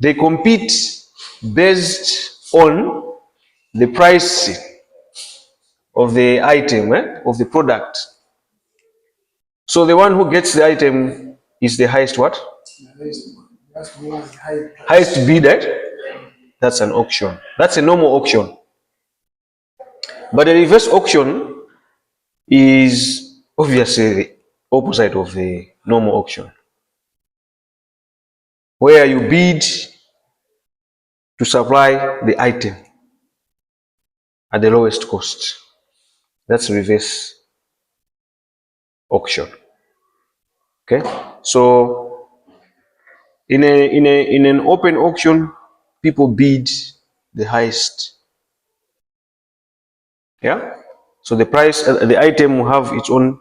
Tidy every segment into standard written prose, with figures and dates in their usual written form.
They compete based on the price of the item, of the product. So the one who gets the item is the highest what? Highest bidder. That's an auction. That's a normal auction. But a reverse auction is obviously the opposite of the normal auction, where you bid to supply the item at the lowest cost. That's reverse auction. Okay, so in an open auction, people bid the highest. Yeah, so the price, the item will have its own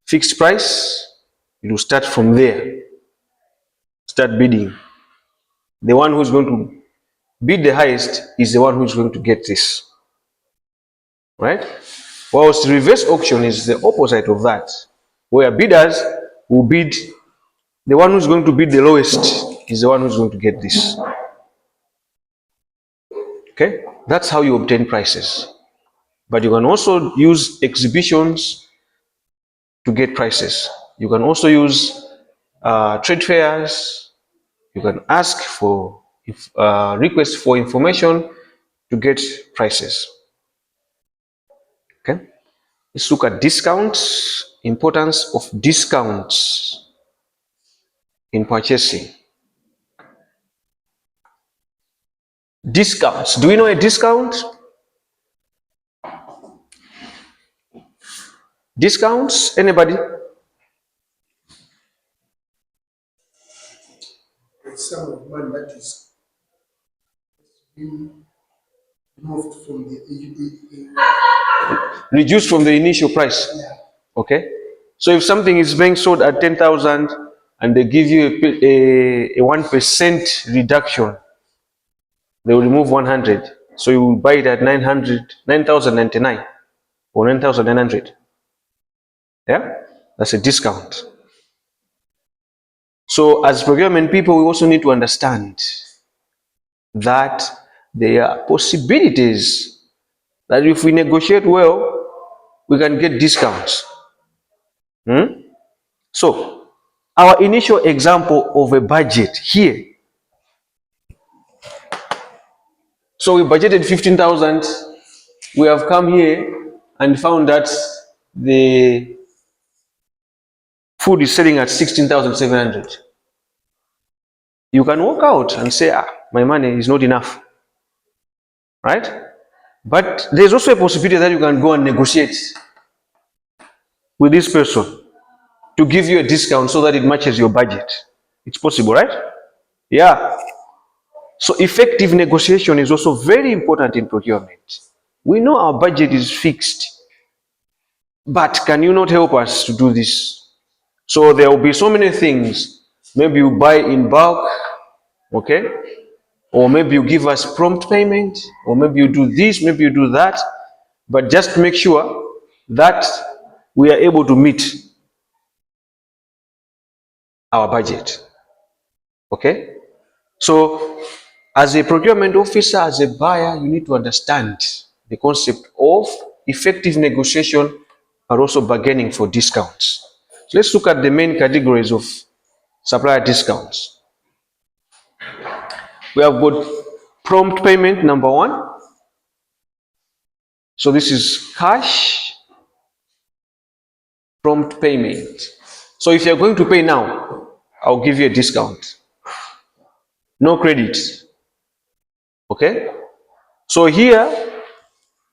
fixed price. It will start from there. Start bidding. The one who's going to bid the highest is the one who's going to get this, right? Whilst reverse auction is the opposite of that, where bidders will bid, the one who's going to bid the lowest is the one who's going to get this. Okay, that's how you obtain prices. But you can also use exhibitions to get prices. You can also use trade fairs. You can ask for requests for information to get prices. Okay, let's look at discounts. Importance of discounts in purchasing. Discounts. Do we know a discount? Discounts? Anybody? It's sum of money that is being removed from reduced from the initial price. Yeah. Okay. So if something is being sold at 10,000 and they give you a 1% reduction, they will remove 100. So you will buy it at 9,099 or 9,900. Yeah, that's a discount. So as procurement people, we also need to understand that there are possibilities that if we negotiate well, we can get discounts. So our initial example of a budget here. So we budgeted 15,000. We have come here and found that the food is selling at 16,700. You can walk out and say, my money is not enough. Right? But there's also a possibility that you can go and negotiate with this person to give you a discount so that it matches your budget. It's possible, right? Yeah. So effective negotiation is also very important in procurement. We know our budget is fixed, but can you not help us to do this? So there will be so many things. Maybe you buy in bulk, okay? Or maybe you give us prompt payment, or maybe you do this, maybe you do that. But just make sure that we are able to meet our budget. Okay? So as a procurement officer, as a buyer, you need to understand the concept of effective negotiation, but also bargaining for discounts. So let's look at the main categories of supplier discounts. We have got prompt payment, number one. So this is cash prompt payment. So if you're going to pay now, I'll give you a discount. No credit. Okay? So here,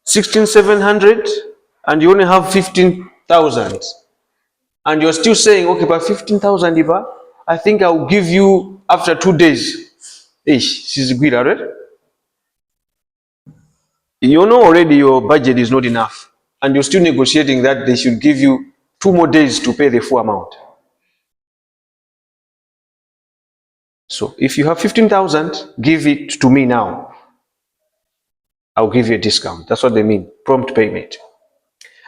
16,700 and you only have 15,000. And you're still saying, okay, but 15,000, Iba, I think I'll give you after 2 days. She's good, already. You know already your budget is not enough. And you're still negotiating that they should give you 2 more days to pay the full amount. So if you have 15,000, give it to me now. I'll give you a discount. That's what they mean, prompt payment.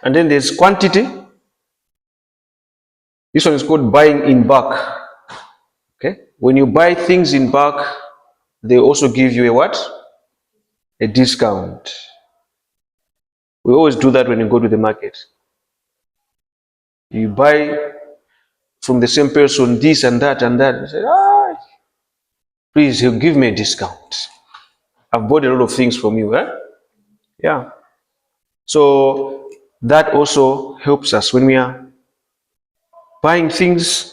And then there's quantity. This one is called buying in bulk. Okay, When you buy things in bulk, they also give you a what? A discount. We always do that when you go to the market. You buy from the same person this and that and that. You say, please, he'll give me a discount. I've bought a lot of things from you. Yeah. So that also helps us when we are buying things.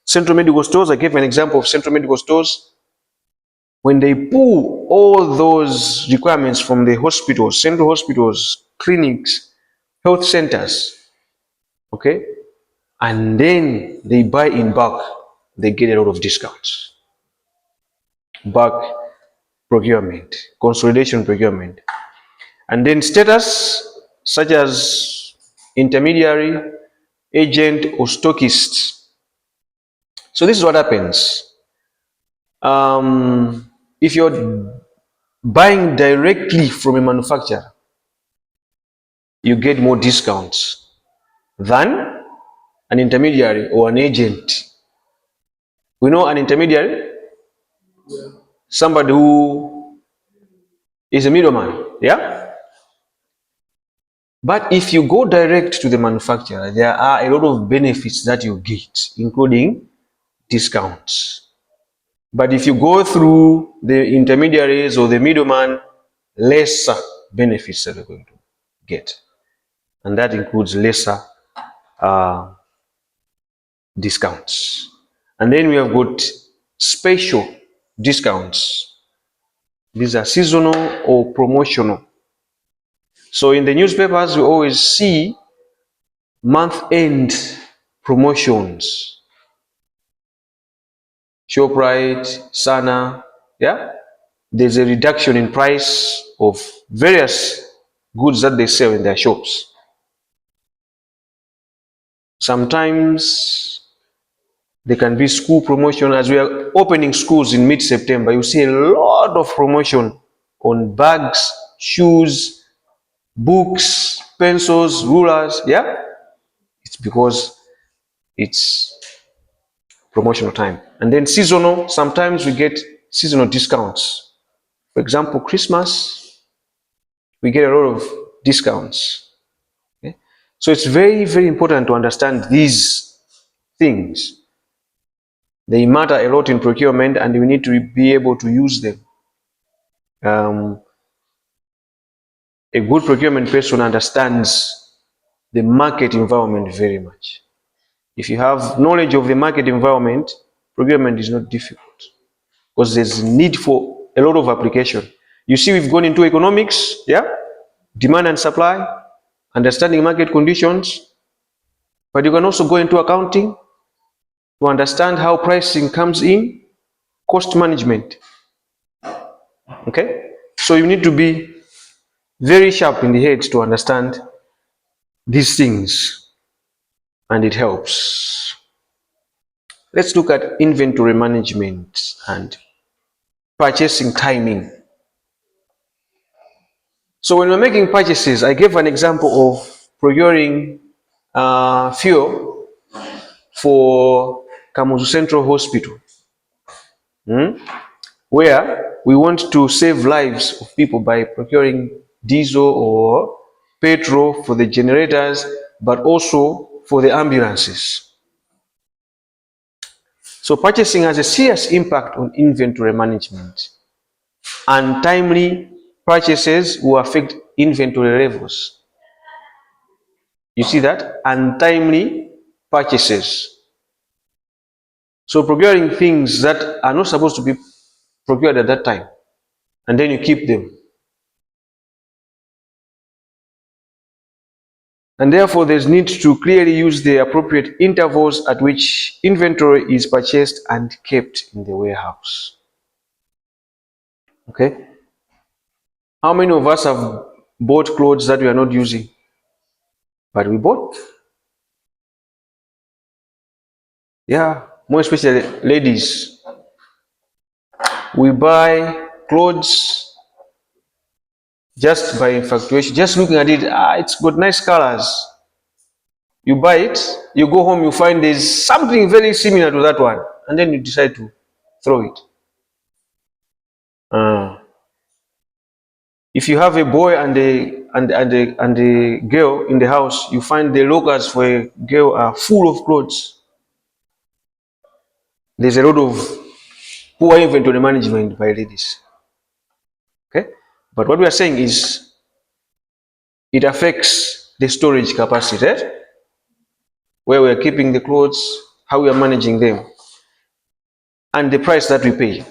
Central medical stores, I gave an example of central medical stores. When they pull all those requirements from the hospitals, central hospitals, clinics, health centers, okay, and then they buy in bulk, they get a lot of discounts. Bulk procurement, consolidation procurement. And then status such as intermediary, agent, or stockist. So this is what happens. If you're buying directly from a manufacturer, you get more discounts than an intermediary or an agent. We know an intermediary, somebody who is a middleman, yeah? But if you go direct to the manufacturer, there are a lot of benefits that you get, including discounts. But if you go through the intermediaries or the middleman, lesser benefits that you're going to get. And that includes lesser discounts. And then we have got special discounts. These are seasonal or promotional. So in the newspapers, we always see month-end promotions. ShopRite, Sana, yeah? There's a reduction in price of various goods that they sell in their shops. Sometimes there can be school promotion. As we are opening schools in mid-September, you see a lot of promotion on bags, shoes, books, pencils, rulers, yeah? It's because it's promotional time. And then seasonal, sometimes we get seasonal discounts. For example, Christmas, we get a lot of discounts. Okay? So it's very, very important to understand these things. They matter a lot in procurement, and we need to be able to use them. A good procurement person understands the market environment very much. If you have knowledge of the market environment, procurement is not difficult because there's need for a lot of application. You see, we've gone into economics, yeah, demand and supply, understanding market conditions, but you can also go into accounting to understand how pricing comes in, cost management. Okay, so you need to be very sharp in the head to understand these things, and it helps. Let's look at inventory management and purchasing timing. So when we're making purchases, I gave an example of procuring fuel for Kamuzu Central Hospital, where we want to save lives of people by procuring diesel or petrol for the generators, but also for the ambulances. So purchasing has a serious impact on inventory management. Untimely purchases will affect inventory levels. You see that? Untimely purchases. So procuring things that are not supposed to be procured at that time, and then you keep them. And therefore, there's need to clearly use the appropriate intervals at which inventory is purchased and kept in the warehouse. Okay? How many of us have bought clothes that we are not using? But we bought. Yeah, more especially ladies. We buy clothes just by infatuation, just looking at it, it's got nice colors. You buy it, you go home, you find there's something very similar to that one, and then you decide to throw it. If you have a boy and a girl in the house, you find the lockers for a girl are full of clothes. There's a lot of poor inventory management by ladies. Okay, but what we are saying is it affects the storage capacity, right? Where we are keeping the clothes, how we are managing them, and the price that we pay.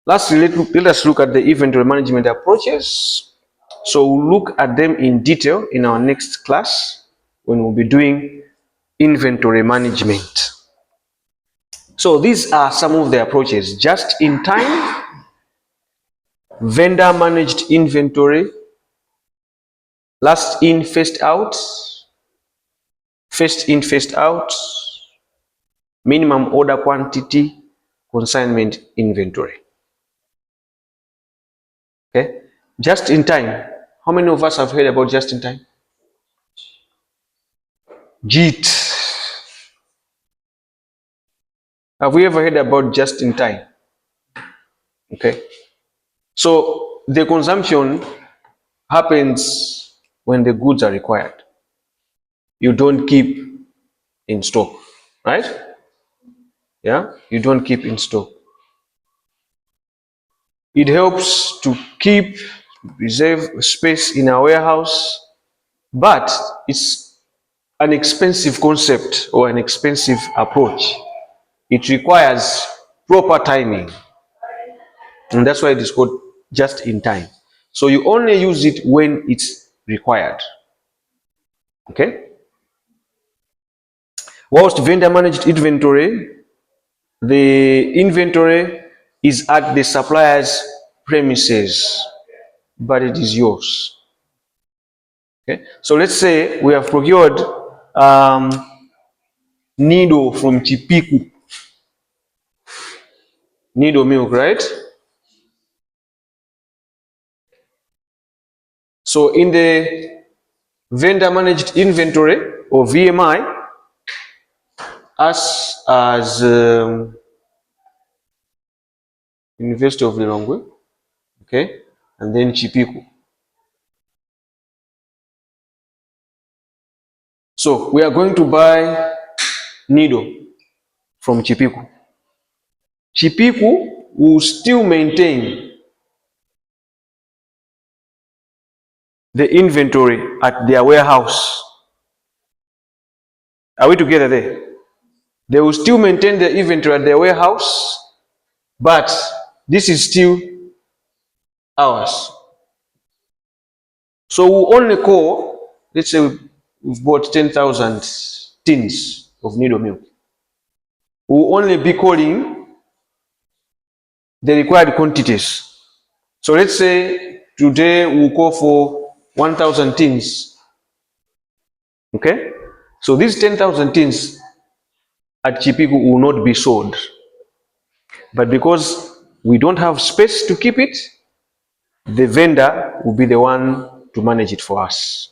Lastly, let us look at the inventory management approaches. So we'll look at them in detail in our next class when we'll be doing inventory management. So these are some of the approaches: just in time, vendor managed inventory, last in, first out, first in, first out, minimum order quantity, consignment inventory. Okay, just in time. How many of us have heard about just in time? JIT. Have we ever heard about just in time? Okay, so the consumption happens when the goods are required. You don't keep in stock, right? Yeah, you don't keep in stock. It helps to keep, reserve space in a warehouse, but it's an expensive concept or an expensive approach. It requires proper timing, and that's why it is called just in time. So you only use it when it's required. Okay? Whilst vendor managed inventory, the inventory is at the supplier's premises, but it is yours. Okay? So let's say we have procured Nido from Chipiku. Nido milk, right? So in the vendor managed inventory or VMI, us as University of Lilongwe, okay, and then Chipiku. So we are going to buy Nido from Chipiku. Chipiku will still maintain the inventory at their warehouse. Are we together there? They will still maintain the inventory at their warehouse, but this is still ours. So we'll only call, let's say we've bought 10,000 tins of Nido milk. We'll only be calling the required quantities. So let's say today we'll call for 1,000 tins. Okay? So these 10,000 tins at Chipiku will not be sold. But because we don't have space to keep it, the vendor will be the one to manage it for us.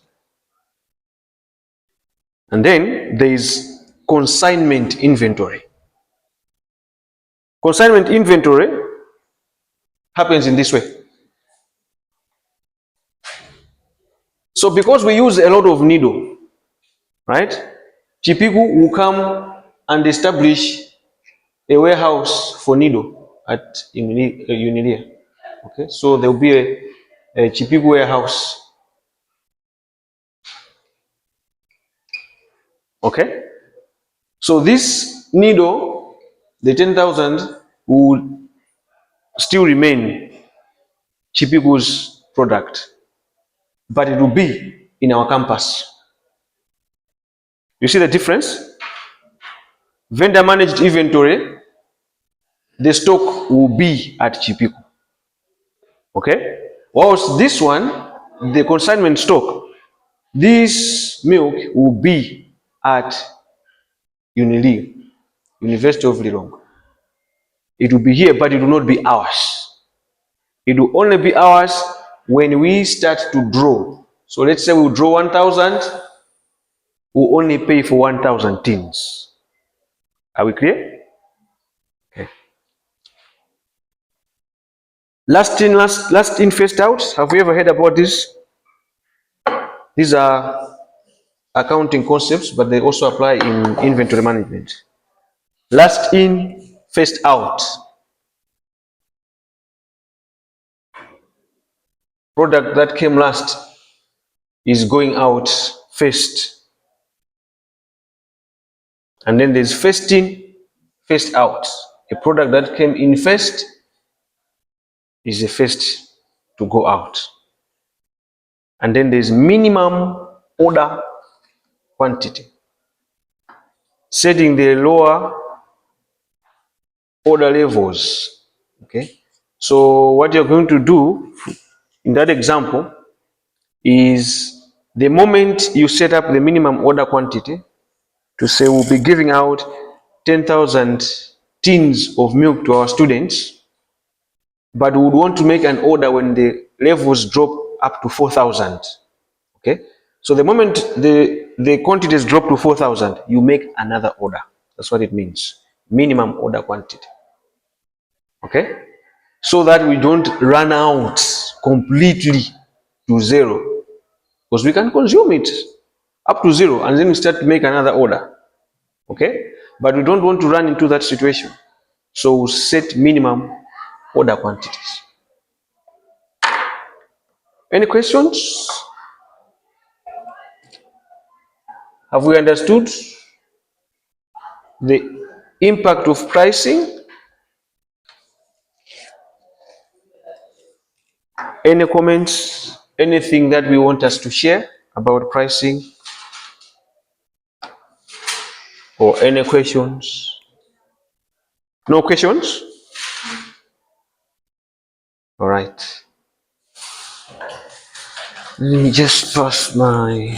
And then there is consignment inventory. Consignment inventory happens in this way. So because we use a lot of Nido, right? Chipiku will come and establish a warehouse for Nido at Unilia. Okay, so there will be a Chipiku warehouse. Okay, so this Nido, the 10,000 will still remain Chipiku's product, but it will be in our campus. You see the difference? Vendor managed inventory, the stock will be at Chipiku. Okay? Whilst this one, the consignment stock, this milk will be at Unilia, University of Lilongwe. It will be here, but it will not be ours. It will only be ours when we start to draw. So let's say we'll draw 1,000, we'll only pay for 1,000 tins. Are we clear? Okay. Last in, first out. Have we ever heard about this? These are accounting concepts, but they also apply in inventory management. Last in, first out. Product that came last is going out first. And then there's first in, first out. A product that came in first is the first to go out. And then there's minimum order quantity, setting the lower order levels. Okay, so what you're going to do in that example is the moment you set up the minimum order quantity to say we'll be giving out 10,000 tins of milk to our students, but we would want to make an order when the levels drop up to 4,000. Okay, so the moment the quantities drop to 4,000, you make another order. That's what it means, minimum order quantity. Okay, so that we don't run out completely to zero, because we can consume it up to zero and then we start to make another order. Okay, but we don't want to run into that situation, so we set minimum order quantities. Any questions? Have we understood the impact of pricing? Any comments? Anything that we want us to share about pricing? Or any questions? No questions? All right. Let me just pass my